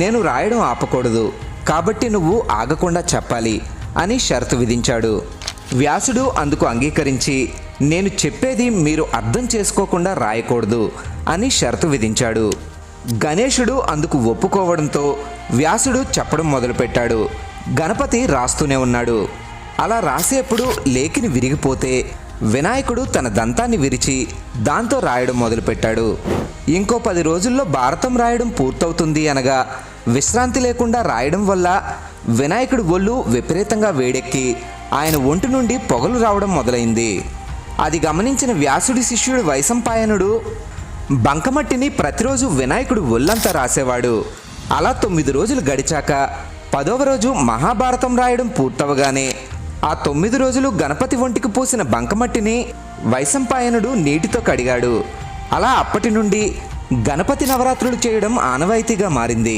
నేను రాయడం ఆపకూడదు, కాబట్టి నువ్వు ఆగకుండా చెప్పాలి అని షరతు విధించాడు. వ్యాసుడు అందుకు అంగీకరించి నేను చెప్పేది మీరు అర్థం చేసుకోకుండా రాయకూడదు అని షరతు విధించాడు. గణేశుడు అందుకు ఒప్పుకోవడంతో వ్యాసుడు చెప్పడం మొదలుపెట్టాడు. గణపతి రాస్తూనే ఉన్నాడు. అలా రాసేప్పుడు లేఖిని విరిగిపోతే వినాయకుడు తన దంతాన్ని విరిచి దాంతో రాయడం మొదలుపెట్టాడు. ఇంకో 10 రోజుల్లో భారతం రాయడం పూర్తవుతుంది అనగా విశ్రాంతి లేకుండా రాయడం వల్ల వినాయకుడి ఒళ్ళు విపరీతంగా వేడెక్కి ఆయన ఒంటి నుండి పొగలు రావడం మొదలైంది. అది గమనించిన వ్యాసుడి శిష్యుడు వైశంపాయనుడు బంకమట్టిని ప్రతిరోజు వినాయకుడు ఒళ్ళంతా రాసేవాడు. అలా 9 రోజులు గడిచాక 10వ రోజు మహాభారతం రాయడం పూర్తవగానే ఆ 9 రోజులు గణపతి ఒంటికి పూసిన బంకమట్టిని వైశంపాయనుడు నీటితో కడిగాడు. అలా అప్పటి నుండి గణపతి నవరాత్రులు చేయడం ఆనవాయితీగా మారింది.